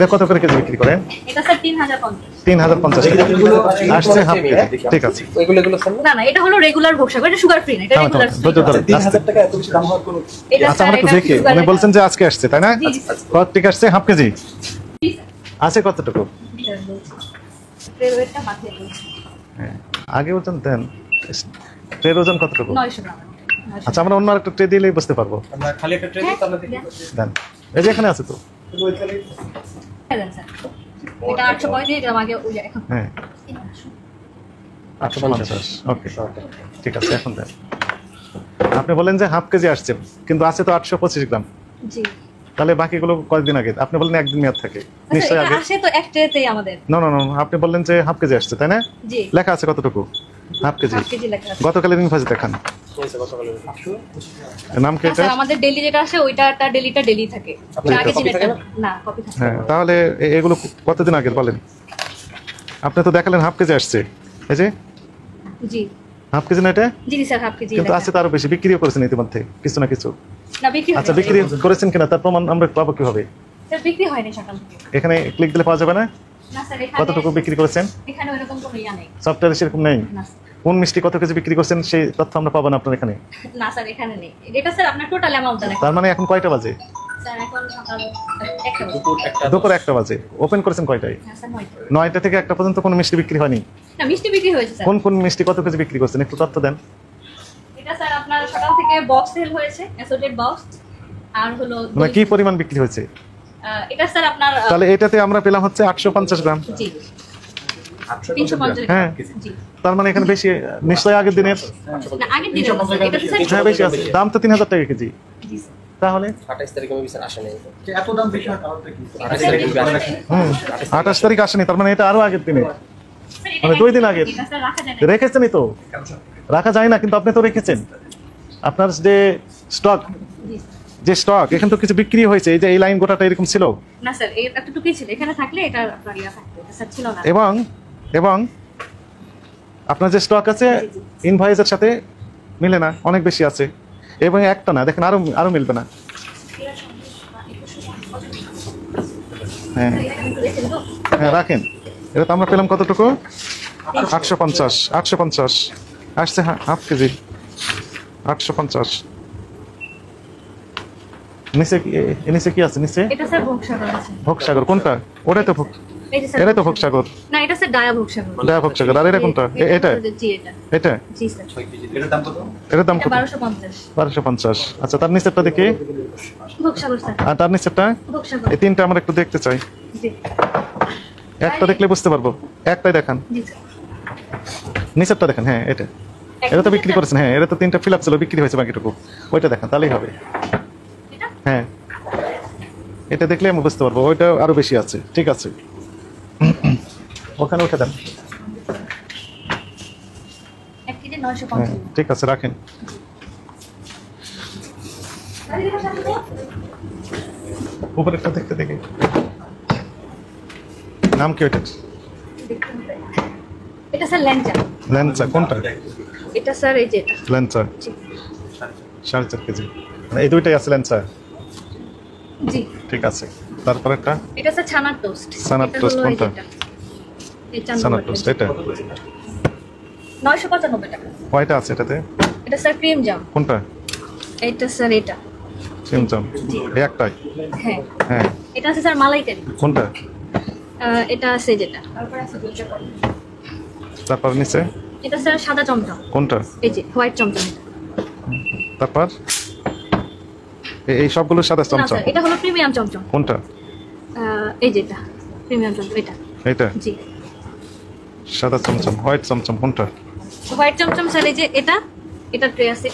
কত করে কেজি বিক্রি করেন? এটা স্যার 3050 আসছে হাফ কেজি। ঠিক আছে, এগুলো না না, এটা হলো রেগুলার ভোক্সাগর, এটা সুগার ফ্রি না, এটা রেগুলার। 3000 টাকা এত বেশি দাম হওয়ার কোনো আচ্ছা, আমরা একটু দেখি। উনি বলছেন যে আজকে আসছে, তাই না? কত ঠিক আসছে? হাফ কেজি আছে কতটুকু? ট্রেরটা মাথায় দিয়েছি। হ্যাঁ, আগে ওজন দেন। ট্রের ওজন কতটুকু? 900 গ্রাম। আচ্ছা, আমরা অন্য আরেকটা ট্রে দিলেই বুঝতে পারবো। আমরা খালি একটা ট্রে দিই তাহলে দেখি। দেন, এই যে এখানে আছে তো। দেন স্যার। এটা 835 গ্রাম আগে ওই এখন। হ্যাঁ, 850। ওকে, ঠিক আছে, এখন দেন। আপনি বলেন যে হাফ কেজি আসছে, কিন্তু আছে তো 825 গ্রাম। জি। তাহলে বাকিগুলো কয়েকদিন আগে? আপনি বললেন একদিন মেয়াদ থাকে, নিশ্চয়ই আগে। এটা আসে তো এক ট্রেতেই আমাদের। না না না, আপনি বললেন যে হাফ কেজি আসছে, তাই না? জি। লেখা আছে কতটুকু? Half KG. হাফ কেজি লেখা আছে। গতকালের ইনভয়েস দেখান। নাম কি এটা? স্যার আমাদের ডেইলি যেটা আসে ওইটাটা ডেলি থাকে। আপনার আগে কপি যেটা না, কপি থাকে। হ্যাঁ, তাহলে এগুলো কতদিন আগের বলেন? আপনি তো দেখালেন হাফ কেজি আসছে, এই যে জি। হাফ কেজি না এটা? জি স্যার, হাফ কেজি। কিন্তু আছে তারও বেশি, বিক্রিও করেছেন ইতিমধ্যে কিছু না কিছু। না, বিক্রি আচ্ছা, বিক্রি করেছেন কিনা তার প্রমাণ আমরা পাবো কিভাবে? স্যার বিক্রি হয়নি সকাল থেকে। এখানে ক্লিক দিলে পাওয়া যাবে না? না স্যার, এখানে কতটুকু বিক্রি করেছেন? এখানে এরকম কোনো ইয়া নেই। সফটওয়্যারে সেরকম নেই? না কোন মিষ্টি কত কেজি বিক্রি করছেন সেই তথ্য আমরা পাবো না আপনার এখানে? না স্যার, এখানে নেই। এটা স্যার আপনার টোটাল অ্যামাউন্টটা লেখা। তার মানে এখন কয়টা বাজে? স্যার এখন সকাল 1টা বাজে। দুপুর 1টা বাজে। ওপেন করেছেন কয়টায়? হ্যাঁ স্যার, 9টা। 9টা থেকে 1টা পর্যন্ত কোনো মিষ্টি বিক্রি হয়নি? না, মিষ্টি বিক্রি হয়েছে স্যার। কোন কোন মিষ্টি কত কেজি বিক্রি করছেন একটু তথ্য দেন। এটা স্যার আপনার সকাল থেকে বক্স সেল হয়েছে, অ্যাসোর্টেড বক্স। আর হলো মানে কি পরিমাণ বিক্রি হয়েছে? এটা স্যার আপনার তাহলে এটাতে আমরা পেলাম হচ্ছে 850 গ্রাম। জি। 350 হ্যাঁ, জি। তার মানে এখানে বেশি নিশ্চয়ই আগের দিনের। না, আগের দিনের না স্যার, এটা স্যার হ্যাঁ, বেশি আছে। দাম তো 3000 টাকা কেজি। জি স্যার। তাহলে 28 তারিখে আমি বিচার আসে নাই। এত দাম বেশি হয় কারণটা কি? 28 তারিখে আসে। 28 তারিখ আসেনি, তার মানে এটা আরো আগের দিনে, মানে 2 দিন আগে এটা স্যার রাখা যায় না। রেখেছেনই তো। রাখা যায় না, কিন্তু আপনি তো রেখেছেন। আপনার যে স্টক, জি। যে স্টক এখানে তো কিছু বিক্রি হয়েছে। এই যে এই লাইন গোটাটা এরকম ছিল। না স্যার, এই এতটুকুই ছিল। এখানে থাকলে এটা আপনার ইয়া থাকতো, এটা স্যার ছিল না। এবং আপনার যে স্টক আছে ইনভয়েসের সাথে মিলে না, অনেক বেশি আছে। এবং একটা না, দেখেন আরো মিলবে না। হ্যাঁ হ্যাঁ, রাখেন। এটা তো আমরা পেলাম কতটুকু? 850 আসছে হাফ কেজি। 850 নিচে কি আছে? নিচে এটা স্যার ভোগসাগর আছে। ভোগসাগর কোনটা? ওটাই তো এই যে স্যার, এটাই তো ভোগসাগর। না, এটা স্যার ডায়া ভোগসাগর। ডায়া ভোগসাগর। আর এটা কোনটা? এটা জি, এটা। এটা জি স্যার। এটার দাম কত? এটার দাম এটা কত? 1250 1250। আচ্ছা, তার নিচেরটা দেখি। ভোগসাগর স্যার। আর তার নিচেরটা? ভোগসাগর। এই তিনটা আমরা একটু দেখতে চাই। জি। একটা দেখলে বুঝতে পারবো। একটাই দেখান, জি স্যার। নিচেরটা দেখেন। হ্যাঁ, এটা তো বিক্রি করেছেন। হ্যাঁ, এটা তো 3টা ফিল আপ ছিল, বিক্রি হয়েছে বাকিটুকু। ওইটা দেখান, তাহলেই হবে। এটা? হ্যাঁ, এটা দেখলে আমি বুঝতে পারবো। ওইটা আরো বেশি আছে। ঠিক আছে, ওখানে উঠে দেন। 1 কেজি হ্যাঁ, 950। ঠিক আছে, রাখেন। উপরেরটা দেখতে দেখি। নাম কি ওইটার? এটা স্যার ল্যাংচা। ল্যাংচা কোনটা? এটা স্যার এই যে এটা। ল্যাংচা জি। 4.5 কেজি। মানে এই দুইটাই আছে ল্যাংচা। জি। ঠিক আছে, তারপর একটা এটা স্যার ছানার টোস্ট। ছানার এটা টোস্ট হলো এই কোনটা? যেটা। এই চার ছানার নম্বরটা। টোস্ট এটা 995 টাকা। কয়টা আছে এটাতে? এটা স্যার ক্রিম জাম। কোনটা? এটা স্যার এটা। সিমচম এই একটাই? হ্যাঁ। হ্যাঁ, এটা আছে স্যার মালাইকারি। কোনটা? এটা আছে যেটা। তারপর আছে দুইটা করে। তারপর নিচে এটা স্যার সাদা চমচম। কোনটা? এই যে হোয়াইট চমচম এটা। তারপর এই সবগুলো সাদা না চমচম। স্যার, এটা হলো প্রিমিয়াম চমচম। কোনটা? এই যে এটা প্রিমিয়াম চমচম এটা। এটা জি। সাদা চমচম। হোয়াইট চমচম কোনটা? হোয়াইট চমচম স্যার এই যে এটা ট্রে আছে।